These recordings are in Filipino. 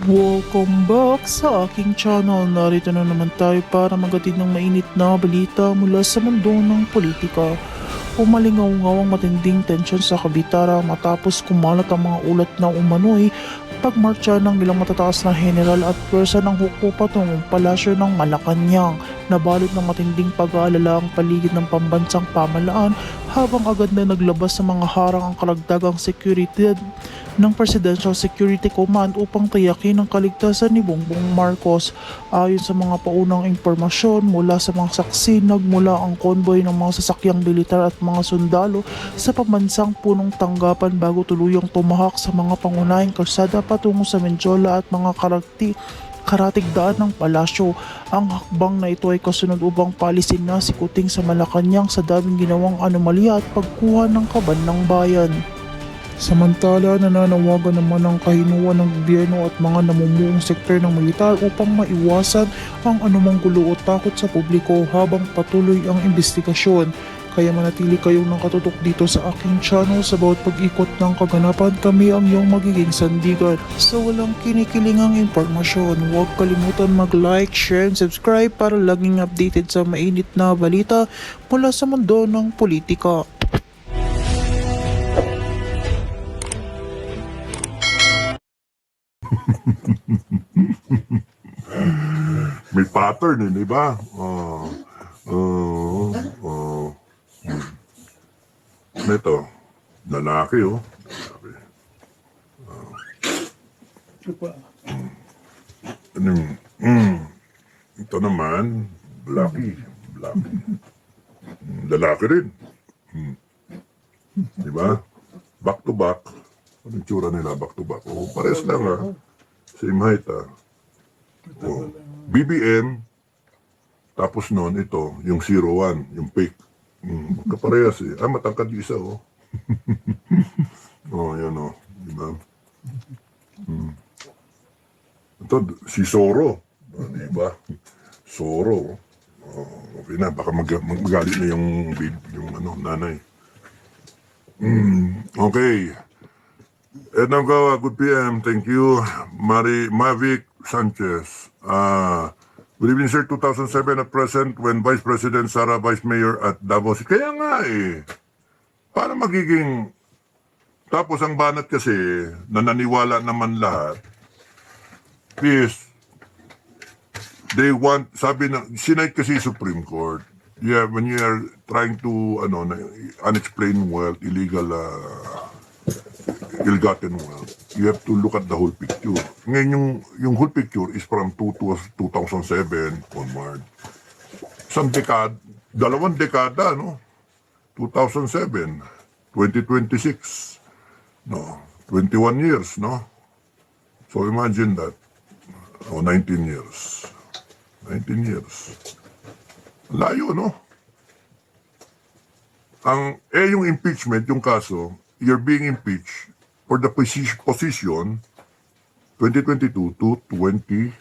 Welcome back sa aking channel. Narito na naman tayo para magatid ng mainit na balita mula sa mundo ng politika. Umalingaw-ngaw ang matinding tensyon sa Kabitara matapos kumalat ang mga ulat na umano'y pagmarcha ng ilang matataas na general at pwersa ng huko patungong palasyo ng Malacanang. Nabalot ng matinding pag-aalala ang paligid ng pambansang pamalaan habang agad na naglabas sa mga harang ang karagdagang security ng Presidential Security Command upang tiyakin ang kaligtasan ni Bongbong Marcos. Ayon sa mga paunang impormasyon mula sa mga saksi, nagmula ang konvoy ng mga sasakyang militar at mga sundalo sa pambansang punong tanggapan bago tuluyang tumahak sa mga pangunahing kalsada patungo sa Menjola at mga karatigdaan ng palasyo. Ang hakbang na ito ay kasunod upang palisin na si Kuting sa Malacanang sa daming ginawang anomalya at pagkuha ng kaban ng bayan. Samantala, nananawagan naman ang kahinuan ng gobyerno at mga namumuong sektor ng militar upang maiwasan ang anumang gulo o takot sa publiko habang patuloy ang investigasyon. Kaya manatili kayong nakatutok dito sa aking channel sa bawat pag-ikot ng kaganapan. Kami ang iyong magiging sandigan. Sa walang kinikilingang impormasyon, huwag kalimutan mag-like, share, and subscribe para laging updated sa mainit na balita mula sa mundo ng politika. May pattern di ba? Uh, uh, Ito, lalaki Lalaki. Ano yun? Ito naman, Blacky. Lalaki rin. Di ba? Back to back. Ano yung tsura nila back to back? Pares lang Same height BBM, tapos noon ito, yung 01, yung fake. Magkaparehas matangkad yung isa yan di ba? Ito, si Soro. Di ba? Soro. Okay na, baka magalit na yung nanay. Okay. Edna Gawa, good PM. Thank you. Mavic Sanchez. Good evening, sir. 2007 at present when Vice President Sara Vice Mayor at Davao. Kaya nga paano magiging... Tapos ang banat kasi, na naniwala naman lahat, is, they want, sabi na, sinight kasi Supreme Court. Yeah, when you are trying to, unexplained wealth, illegal, ill-gotten wealth, you have to look at the whole picture. Ngayon, yung whole picture is from 2007 onward. Dalawang dekada, 2007, 2026, 21 years, So imagine that, 19 years. 19 years. Layo, yung impeachment, yung kaso, you're being impeached for the position 2022 to 2020,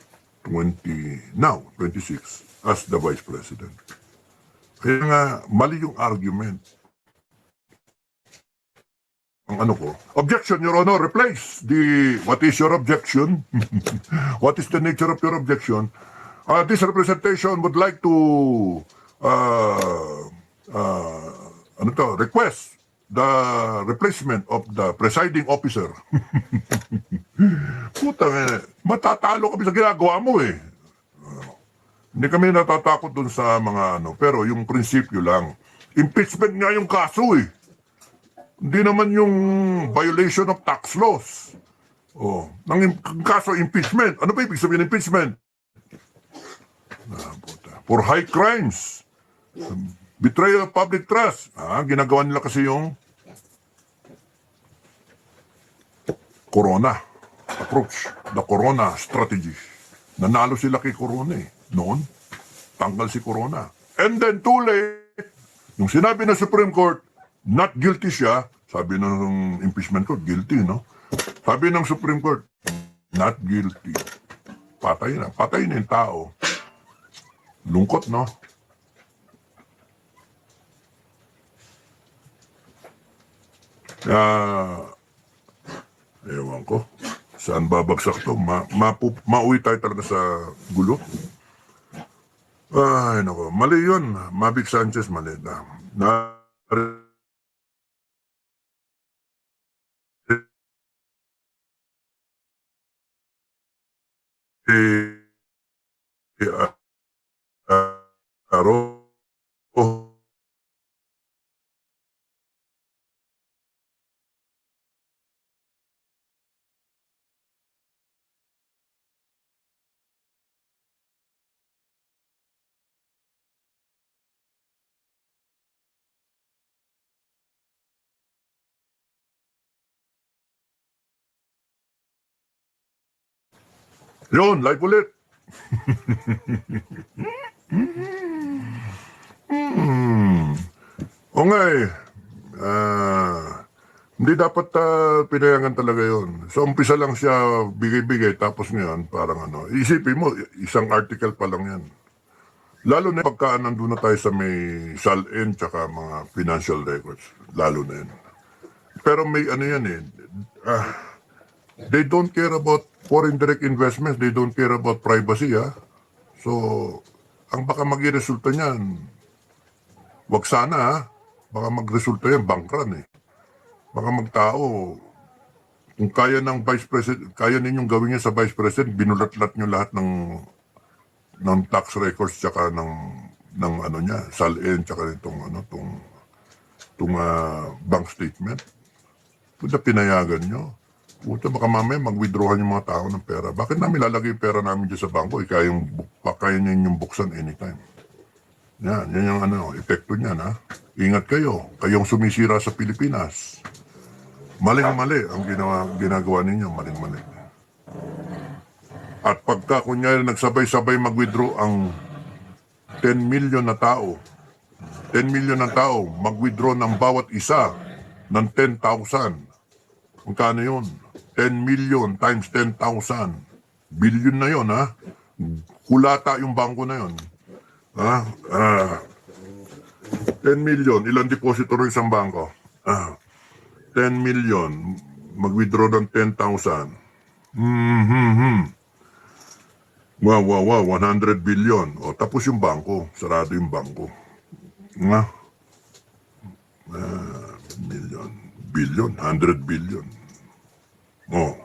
now 26, as the Vice President. Kaya nga, mali yung argument. Ang objection, Your Honor, replace what is your objection? What is the nature of your objection? This representation would like to, request the replacement of the presiding officer. Putang matatalo kami sa ginagawa mo Hindi kami natatakot dun sa mga pero yung prinsipyo lang. Impeachment nga yung kaso Hindi naman yung violation of tax laws. Ng kaso impeachment. Ano ba ibig sabihin ng impeachment? For high crimes. Betrayal of public trust. Ginagawa nila kasi yung Corona approach, the Corona strategy. Nanalo sila kay Corona noon. Tanggal si Corona. And then too late, yung sinabi ng Supreme Court, not guilty siya, sabi ng impeachment court, guilty, Sabi ng Supreme Court, not guilty. Patay na yung tao. Lungkot, Ewan ko. Saan babagsak to? Mauwi tayo talaga sa gulo. Ay, nako. Mali yun. Mavic Sanchez, mali na. Eh, eh, Aro, yun, live ulit. O nga eh, hindi dapat pinayangan talaga yon. So umpisa lang siya bigay-bigay tapos ngayon parang ano. Isipin mo, isang article pa lang yan. Lalo na pagka nandun na tayo sa may SALN tsaka mga financial records. Lalo na yan. Pero may ano yan eh. They don't care about foreign direct investments. They don't care about privacy So, ang baka maging resulta niyan, wag sana baka magresulta yan, bankran eh. Baka magtao, kung kaya ng Vice President, kaya ninyong gawin yan sa Vice President, binulat-lat nyo lahat ng tax records tsaka ng ano niya, SALN tsaka itong ano, itong bank statement. Puta, pinayagan nyo. Puta, baka mamaya mag-withdrawhan yung mga tao ng pera. Bakit namin lalagay yung pera namin dyan sa bangko? Kaya nyo yung buksan anytime. Yan yung ano, epekto niyan Ingat kayo. Kayong sumisira sa Pilipinas. Maling-mali ang ginagawa ninyo. Maling-mali. At pagka kunyari nagsabay-sabay mag-withdraw ang 10 million na tao, 10 million na tao, mag-withdraw ng bawat isa ng 10,000. Magkano yun? 10 million times 10,000. Billion na yun, Kulata yung bangko na yun. 10 million, ilang deposito rin isang bangko? 10 million, mag-withdraw ng 10,000. Wow, 100 billion. O, tapos yung bangko, sarado yung bangko. Million, billion, 100 billion. Oh,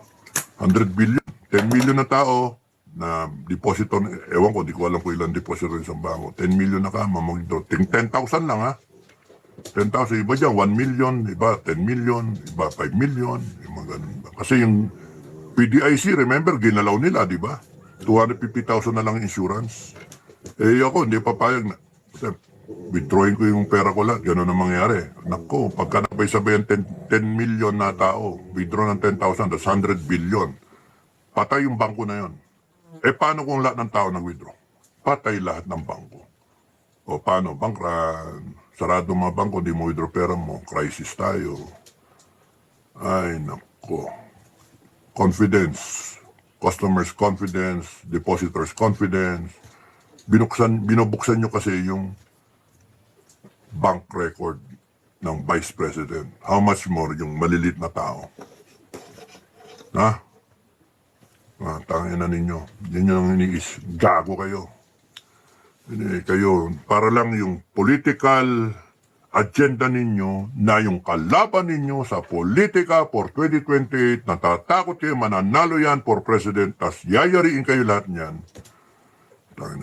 100 billion. 10 million na tao na deposito, ewan ko, di ko alam kung ilang deposito rin sa bangko. 10 million na ka, mamag-withdraw. 10,000 lang 10,000, iba dyan, 1 million, iba 10 million, iba 5 million, iba ganun. Kasi yung PDIC, remember, ginalaw nila, di ba? 250,000 na lang insurance. Eh ako, hindi papayag na. Withdrawing ko yung pera ko lahat, gano'n ang mangyari. Nako, pagka nabay-sabay ang 10 million na tao, withdraw ng 10,000, that's 100 billion. Patay yung bangko na yon. Eh paano kung lahat ng tao nag-withdraw? Patay lahat ng bangko. O paano? Bankran. Sarado mga bangko, di mo withdraw pera mo. Crisis tayo. Ay, nako. Confidence. Customers' confidence. Depositors' confidence. Binubuksan nyo kasi yung bank record ng Vice President. How much more yung malilit na tao? Tangin na ninyo. Yan yung iniis. Gago kayo. Kayo, para lang yung political agenda ninyo na yung kalaban ninyo sa politika for 2028, natatakot kayo, mananalo yan for president, tas yayariin kayo lahat niyan.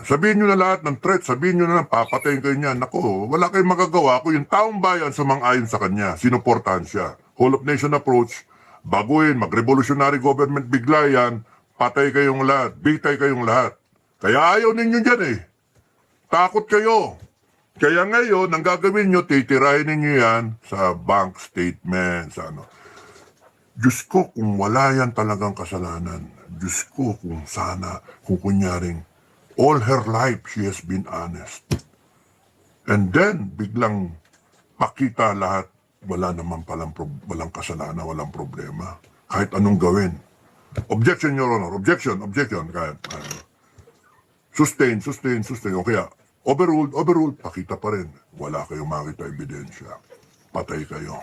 Sabihin nyo na lahat ng threat, sabihin nyo na papatayin kayo niyan. Ako, wala kayong magagawa kung yung taong bayan sumang-ayon sa kanya, sinuportahan siya. Whole of nation approach, baguhin, mag-revolutionary government, bigla yan, patay kayong lahat, bitay kayong lahat. Kaya ayaw ninyo dyan Takot kayo. Kaya ngayon, ang gagawin nyo, titirahin ninyo yan sa bank statement, sa ano. Diyos ko, kung wala yan talagang kasalanan, Diyos ko, kung sana, kung kunyaring, all her life, she has been honest. And then, biglang pakita lahat, wala naman palang walang kasalanan, walang problema. Kahit anong gawin. Objection, Your Honor. Objection. Kahit, sustain. O kaya, overruled, pakita pa rin. Wala kayong makita ebidensya. Patay kayo.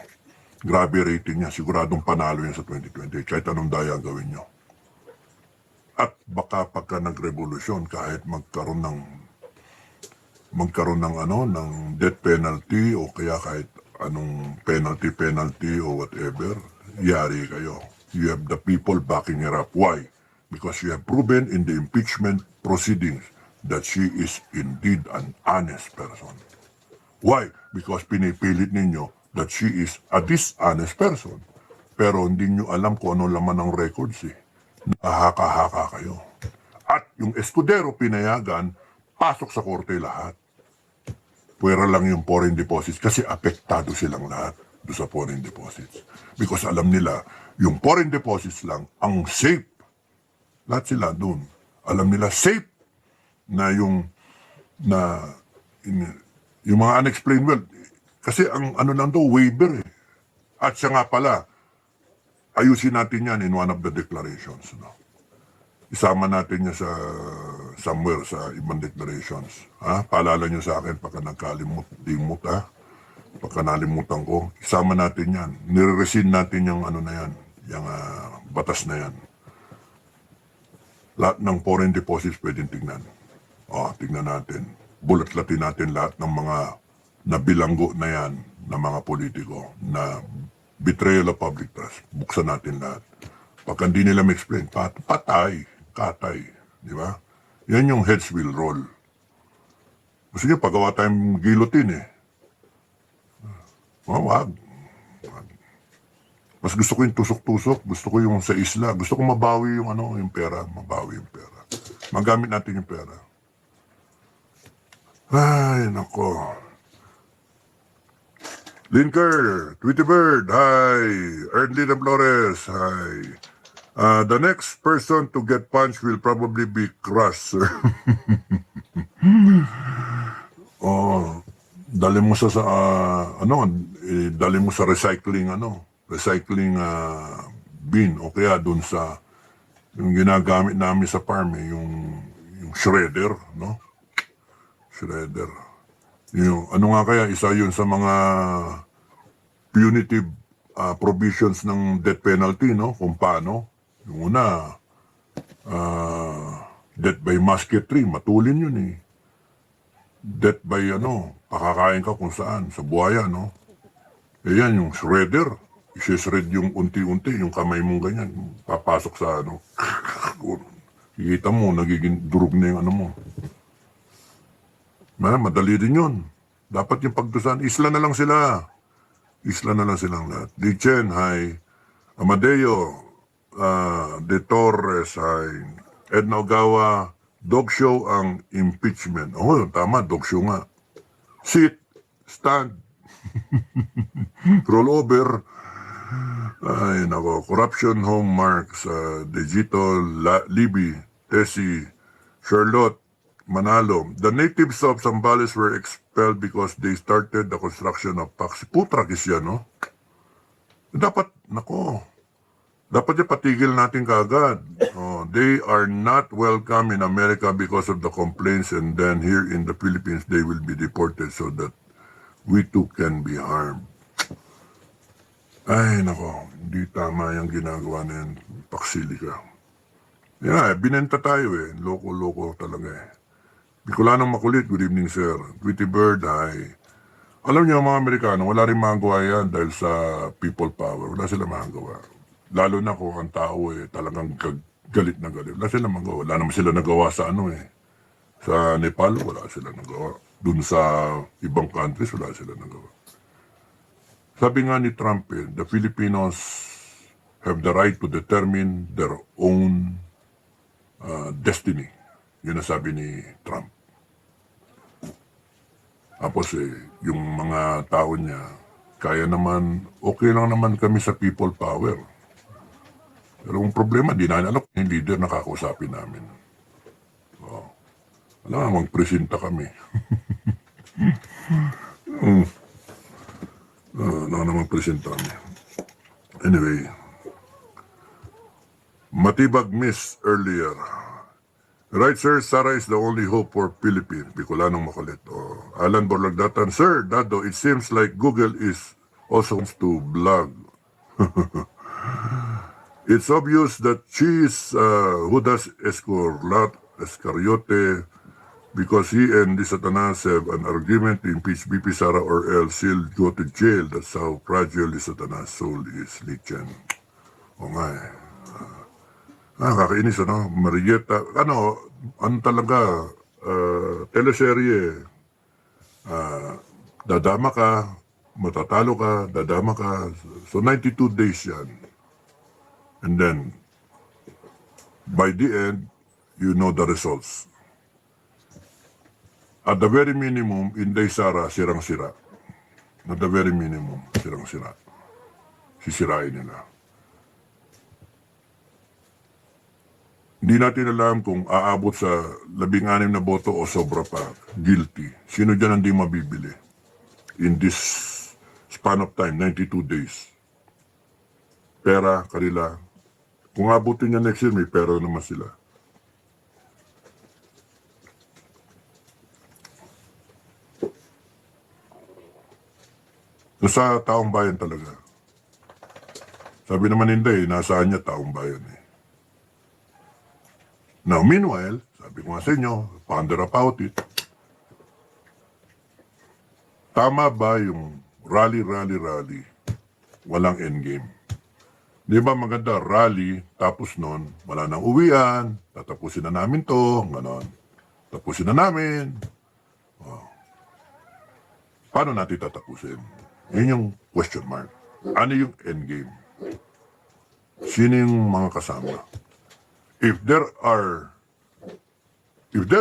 Grabe rating niya. Siguradong panalo yan sa 2028. Kahit anong daya gawin nyo. baka pagka nagrevolusyon, kahit magkaroon ng death penalty o kaya kahit anong penalty o whatever, yari kayo. You have the people backing her up. Why? Because you have proven in the impeachment proceedings that she is indeed an honest person. Why? Because pinipilit ninyo that she is a dishonest person. Pero hindi nyo alam kung ano laman ng records eh. Nakahaka-haka kayo. At yung Escudero pinayagan, pasok sa korte lahat. Pwera lang yung foreign deposits kasi apektado silang lahat do sa foreign deposits. Because alam nila, yung foreign deposits lang ang safe. Lahat sila dun. Alam nila safe na yung mga unexplained wealth. Kasi ang ano lang daw, waiver eh. At siya nga pala, ayusin natin yan in one of the declarations. No? Isama natin niya sa somewhere sa ibang declarations. Ha? Paalala niyo sa akin pagka nagkalimut ha? Pagka nalimutan ko, isama natin yan. Nire-resin natin yung ano na yan, yung batas na yan. Lahat ng foreign deposits pwedeng tignan. Tignan natin. Bulat-latin natin lahat ng mga nabilanggo na yan ng mga politiko na betrayal of public trust. Buksan natin lahat. Pagka hindi nila ma-explain, patay, katay. Di ba? Yan yung heads will roll. Gusto nyo, pagawa tayong guillotine eh. Wag. Mas gusto ko yung tusok-tusok. Gusto ko yung sa isla. Gusto ko mabawi yung yung pera. Mabawi yung pera. Magamit natin yung pera. Ay, nako. Linker, Tweety Bird, hi. Erlina Flores, hi. The next person to get punched will probably be Crush, sir. Dali mo sa dali mo sa recycling bin o kaya dun sa yung ginagamit namin sa farm yung shredder, no? Shredder. Yung nga kaya isa yun sa mga punitive provisions ng death penalty, no? Kung paano. Yung una, death by musketry, matulin yun eh. Death by pakakain ka kung saan, sa buhaya, no? Yan yung shredder. Isi-shred yung unti-unti, yung kamay mong ganyan, papasok sa kikita mo, nagiging durog na yung mo. Madali din yun. Dapat yung pagdusan, isla na lang sila. Isla na lang silang lahat. Di Chen, hi. Amadeo, De Torres, hi. Edna Ogawa, dog show ang impeachment. Tama, dog show nga. Sit, stand, roll over. Ay, nako. Corruption home marks, Digito, Libby, Tessie, Charlotte, Manalo. The natives of Zambales were expelled because they started the construction of Paxi. Putrakis yan, no? Dapat yung patigil natin kaagad. They are not welcome in America because of the complaints, and then here in the Philippines, they will be deported so that we too can be harmed. Ay, nako, hindi tama yung ginagawa na yan. Paksili ka. Binenta tayo eh. Loko-loko talaga eh. Bicolanong Makulit, good evening sir. Tweety Bird, hi. Alam niyo mga Amerikano, wala rin magagawa yan dahil sa people power. Wala sila magagawa. Lalo na kung ang tao eh talagang galit na galit. Wala sila magawa. Wala naman sila nagawa sa sa Nepal, wala sila nagawa. Dun sa ibang countries, wala sila nagawa. Sabi nga ni Trump the Filipinos have the right to determine their own destiny. Yun ang sabi ni Trump. Tapos yung mga tao niya, kaya naman, okay lang naman kami sa people power. Pero ang problema, di na alam yung leader na kakausapin namin. Alam nga, magpresenta kami. Naman presenta kami. Anyway, Matibag miss earlier. Right, sir, Sarah is the only hope for Philippines. Bicolanong Makulit. Alan Borlagdatan, sir, Dado, it seems like Google is also to blog. It's obvious that she is Judas Iscariote because he and Di Satanas have an agreement to impeach BP Sara or else he'll go to jail. That's how fragile Di Satanas' soul is, Lichen. O nga eh. Kakainis ano, Marietta, ano talaga, teleserye, dadama ka, matatalo ka, dadama ka. So 92 days yan. And then, by the end, you know the results. At the very minimum, Inday Sara, sirang-sira. At the very minimum, sirang-sira. Sisirain nila. Hindi natin alam kung aabot sa 16 na boto o sobra pa. Guilty. Sino dyan hindi mabibili? In this span of time, 92 days. Pera, kanila. Kung abutin niya next year, may pera naman sila. Sa taong bayan talaga. Sabi naman hindi, nasaan niya taong bayan eh. Now, meanwhile, sabi ko nga sa inyo, ponder about it. Tama ba yung rally, walang endgame? Di ba maganda, rally, tapos nun, wala nang uwian, tatapusin na namin to, ganon. Tapusin na namin. Oh. Paano natin tatapusin? Yun yung question mark. Ano yung endgame? Sino yung mga kasama? If there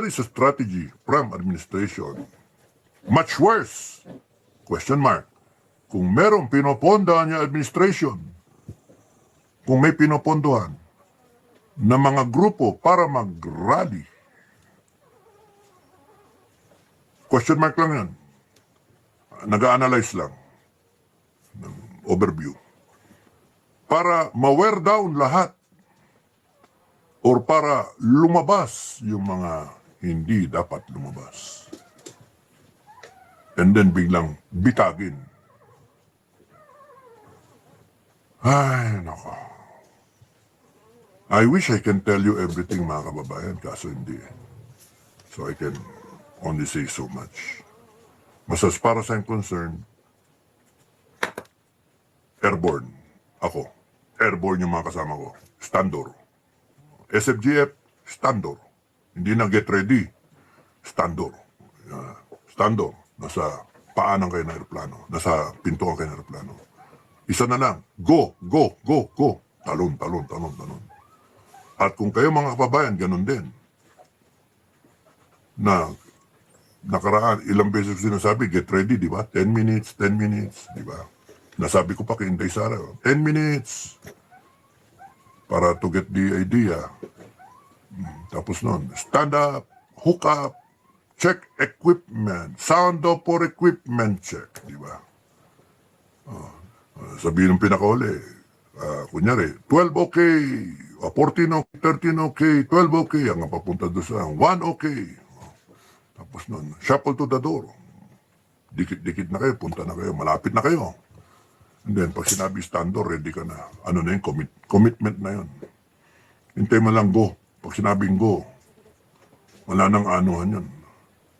is a strategy from administration, much worse, question mark, kung merong pinopondohan niya administration, kung may pinopondohan na mga grupo para mag-rally, question mark lang yan. Nag-a-analyze lang. Overview. Para ma-wear down lahat or para lumabas yung mga hindi dapat lumabas. And then biglang bitagin. Ay, nako. I wish I can tell you everything, mga kababayan, kaso hindi. So I can only say so much. Mas as para sa concern, airborne. Ako. Airborne yung mga kasama ko. Standor. SFGF, standor. Hindi na get ready. Standor. Standor. Nasa paanan kayo ng aeroplano. Nasa pintuan kayo ng aeroplano. Isa na lang. Go, go, go, go. Talon, talon, talon, talon. At kung kayo mga kababayan, ganun din. Na nakaraan, ilang beses ko sinasabi, get ready, di ba? 10 minutes, di ba? Nasabi ko pa kay Inday Sara, 10 minutes para to get the idea. Tapos nun, stand up, hook up, check equipment, sound off for equipment check, di ba? Sabihin ng pinakauli, kunyari, 12 okay, 14 okay, 13 okay, 12 okay, hanggang papunta doon sa 1 okay. Tapos nun, shuffle to the door. Dikit-dikit na kayo, punta na kayo, malapit na kayo. And then, pag sinabi standard, ready ka na. Ano na yun? Commitment na yun. Hintay mo lang go. Pag sinabing go, wala nang anuhan yun.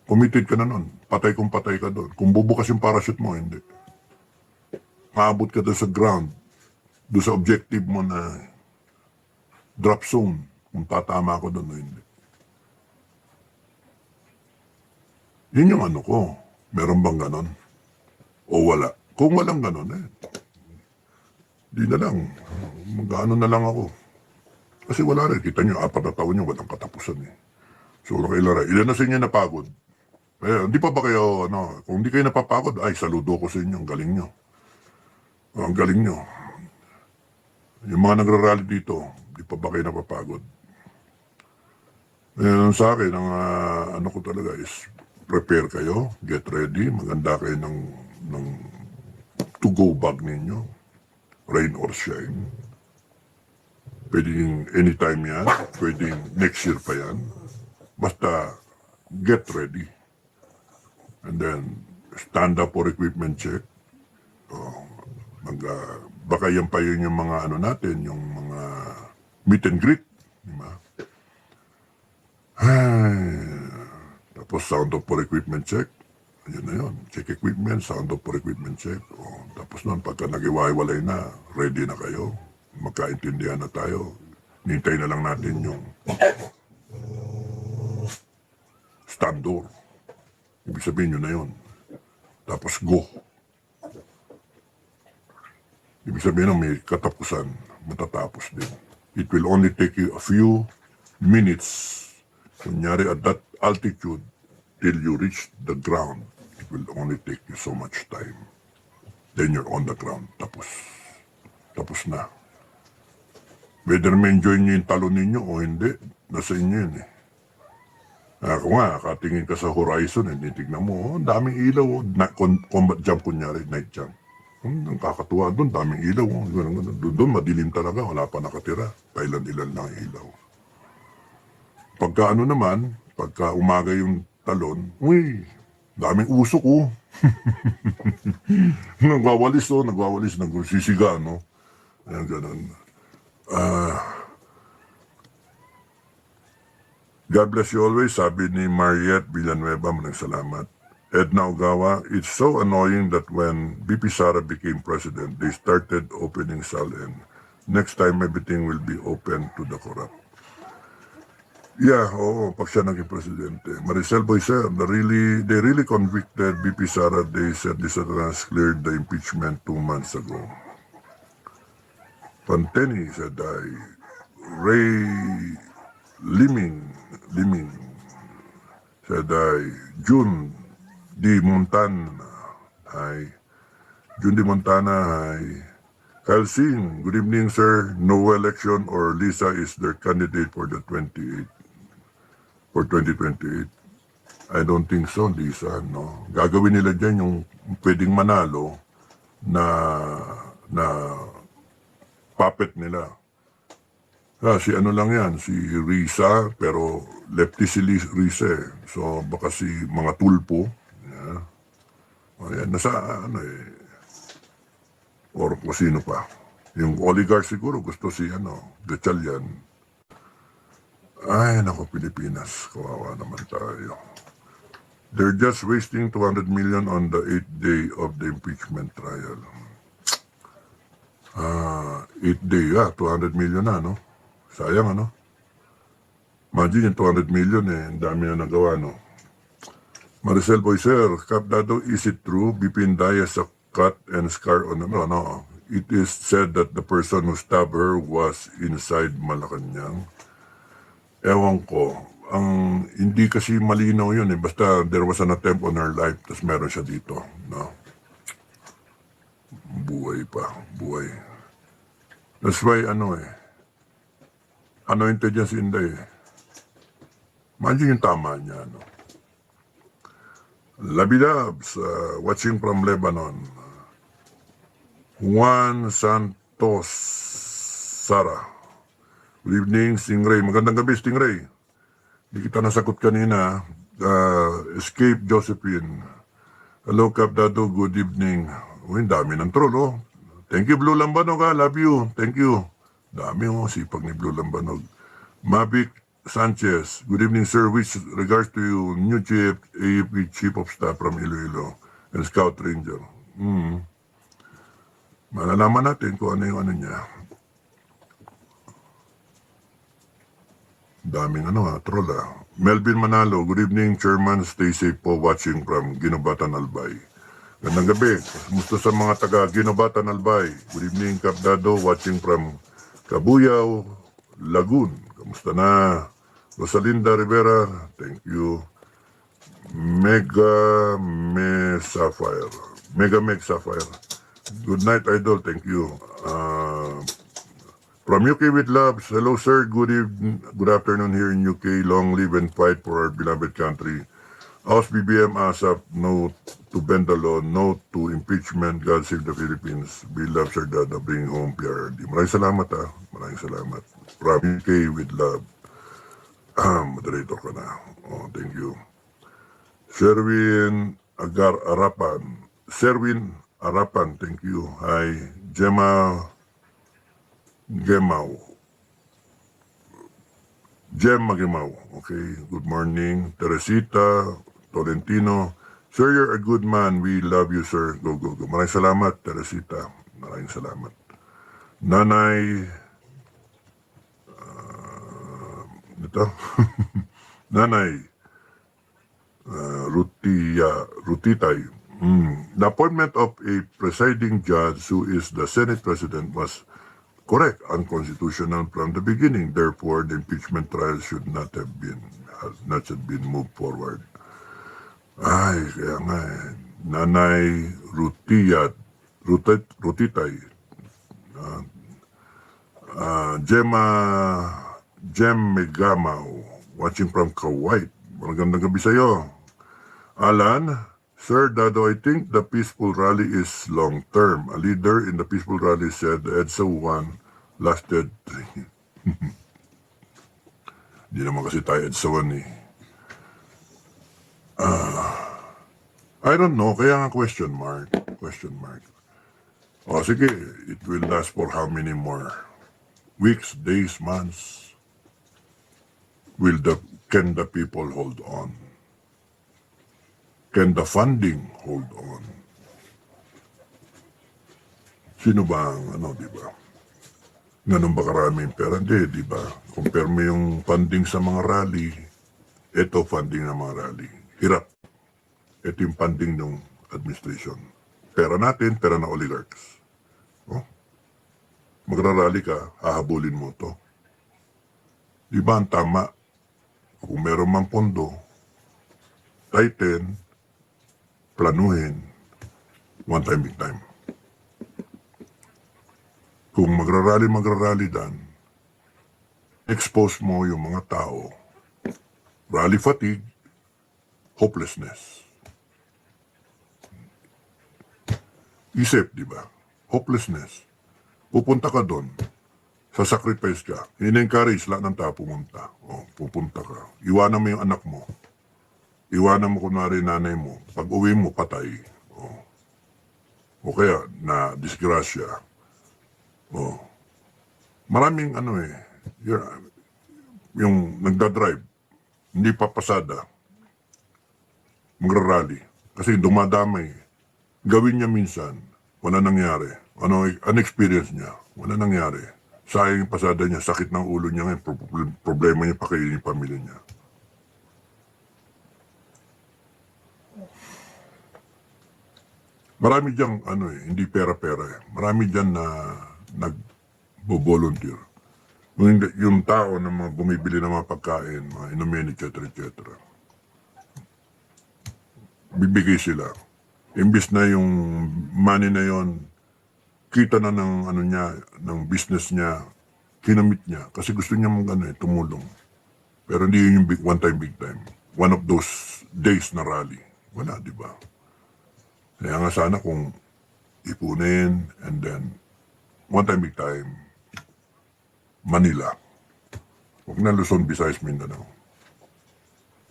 Committed ka na nun. Patay kung patay ka doon. Kung bubukas yung parachute mo, hindi. Maabot ka doon sa ground. Doon sa objective mo na drop zone. Kung tatama ako doon o hindi. Yun yung ano ko. Meron bang ganon? O wala? Kung walang ganon, di na lang. Mag-ano na lang ako. Kasi wala rin. Kita nyo, 4 na taon nyo, walang katapusan eh. So, nakailara. Ilan na sa inyo napagod? Hindi pa ba kayo, kung hindi kayo napapagod, ay, saludo ko sa inyo. Ang galing nyo. Ang galing nyo. Yung mga nagrarally dito, di pa ba kayo napapagod? Sa akin, ang ano ko talaga is, prepare kayo, get ready, maganda kayo ng to-go bag ninyo, rain or shine. Pwedeng anytime yan, pwedeng next year pa yan. Basta get ready. And then, stand up for equipment check. Baka yan pa yun yung mga ano natin, yung mga meet and greet. Di ba? Ay, tapos sound of for equipment check. Yun na yun. Check equipment, sound of for equipment check. O, tapos nun, pagka nag-iwalay na, ready na kayo. Magkaintindihan na tayo. Nintay na lang natin yung stand door. Ibig sabihin yun na yun. Tapos go. Ibig sabihin na may katapusan, matatapos din. It will only take you a few minutes. Kunyari at that altitude till you reach the ground. It will only take you so much time. Then you're on the ground. Tapos na. Whether ma-enjoy nyo yung talon ninyo o hindi, nasa inyo yun eh. Ako nga, katingin ka sa horizon, titignan mo, ang daming ilaw, combat jump kunyari, night jump. Ang kakatuwa doon, daming ilaw. Doon madilim talaga, wala pa nakatira. Kailan-ilan lang ilaw. Pagka ano naman, pagka umaga yung talon, uy, daming usok oh. nagwawalis, nagsisiga, no? Ayan, ganun. God bless you always, sabi ni Mariette Villanueva, maraming salamat. Edna Ogawa, it's so annoying that when BP Sara became president, they started opening SALN. Next time, everything will be open to the corrupt. Yeah, oo, pag siya naging presidente. Maricel Boycer, they really convicted BP Sara. They said this has cleared the impeachment 2 months ago. Panteni said, Ray Liming said, June Di Montana, June Di Montana, Kyle Singh, good evening sir. No election or Lisa is their candidate for the 2028. I don't think so, Lisa, no. Gagawin nila dyan yung pwedeng manalo na puppet nila. Si ano lang yan, si Risa, pero lefty si Risa eh. So baka si mga tulpo, yeah. O yan, nasa ano eh, or kung sino pa. Yung oligarch siguro gusto si ano, Gatchalian. Ay, nako Pilipinas, kawawa naman tayo. They're just wasting 200 million on the 8th day of the impeachment trial. 8th day, 200 million na, no? Sayang, ano? Imagine yung 200 million eh, ang dami na nagawa, no? Maricel Boycer, Cap Dado, is it true? Bipin Day has a cut and scar on the... No. It is said that the person who stabbed her was inside Malacanang. Ewan ko. Hindi kasi malinaw yun eh. Basta there was an attempt on her life, tapos meron siya dito, no? Buhay pa. That's why, anointed yan si Inday eh. Imagine yung tama niya, no? Labidabs, watching from Lebanon. Juan Santos Sara. Good evening, Stingray. Magandang gabi, Stingray. Hindi kita nasagot kanina. Escape Josephine. Hello, Cap Dado. Good evening. Uy, dami ng troll, oh. Thank you, Blue Lambanog, love you. Thank you. Dami, sipag ni Blue Lambanog. Mavic Sanchez. Good evening, sir. With regards to you, new chief, AFP Chief of Staff from Iloilo and Scout Ranger. Malalaman natin kung ano yung niya. Daming troll Melvin Manalo, good evening, Chairman. Stay safe po, watching from Ginobatan, Albay. Gandang gabi. Kumusta sa mga taga Ginobatan, Albay? Good evening, Cap Dado, watching from Cabuyao, Lagoon. Kamusta na? Rosalinda Rivera, thank you. Mega Meg Sapphire. Good night, Idol, thank you. From UK with loves, hello sir, good afternoon here in UK. Long live and fight for our beloved country. House BBM ASAP, no to bend the law, no to impeachment. God save the Philippines. Be love, Sir Dada, bring home PRRD. Maraming salamat Maraming salamat. From UK with love. Moderator ka na. Oh, thank you. Sherwin Arapan, thank you. Hi. Gemau. Jem Magimaw. Okay, good morning. Teresita Tolentino. Sir, you're a good man. We love you, sir. Go, go, go. Maraming salamat, Teresita. Maraming salamat. Nanay, ito, Nanay, Rutitay. The appointment of a presiding judge who is the Senate President was correct, unconstitutional from the beginning. Therefore, the impeachment trial should not have been moved forward. Ay, kaya nga eh. Nanay Rutitay, Jem Megamaw, watching from Kuwait. Magandang gabi sa'yo. Alan, Sir Dado, I think the peaceful rally is long-term. A leader in the peaceful rally said the EDSA 1 lasted 3. Hindi naman kasi tayo EDSA 1 eh. I don't know, kaya nga question mark. O sige, it will last for how many more weeks, days, months? Can the people hold on? Can the funding hold on? Sino ba ang di ba? Ganun ba karaming pera? Hindi, di ba? Compare mo yung funding sa mga rally, ito funding ng mga rally. Hirap. Ito yung funding ng administration. Pera natin, pera na oligarchs. Oh? Magrarally ka, hahabulin mo to. Di ba ang tama? Kung meron mang pondo, tighten, planuhin, one time, big time. Kung magrarally dan, expose mo yung mga tao, rally fatigue, hopelessness. Isip, di ba? Hopelessness. Pupunta ka doon, sa sacrifice ka, in-encourage lahat ng tao pumunta. O, pupunta ka. Iwanan mo yung anak mo. Iwanan mo kunwari nanay mo. Pag uwi mo, patay. O kaya, na disgrasya. Maraming yung nagdadrive, hindi pa pasada, magrarally. Kasi dumadamay. Gawin niya minsan, wala nangyari. Ang experience niya, wala nangyari. Sayang yung pasada niya, sakit ng ulo niya ngayon, problema niya pa kayo yung pamilya niya. Marami diyang, hindi pera-pera eh. Marami diyan na nag-volunteer. Yung tao na mga bumibili ng mga pagkain, mga inumin, etc. Bibigay sila. Imbis na yung money na yon, kita na ng ng business niya, kinamit niya kasi gusto niya tumulong. Pero hindi yun yung one time big time. One of those days na rally. Wala, di ba? Kaya nga sana kung ipunin and then one time big time, Manila. Huwag na Luzon, Visayas, Mindanao.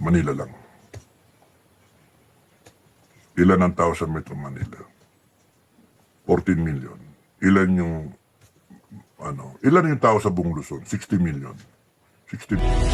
Manila lang. Ilan ang tao sa Metro Manila? 14 million. Ilan yung tao sa buong Luzon? 60 million. 60 million.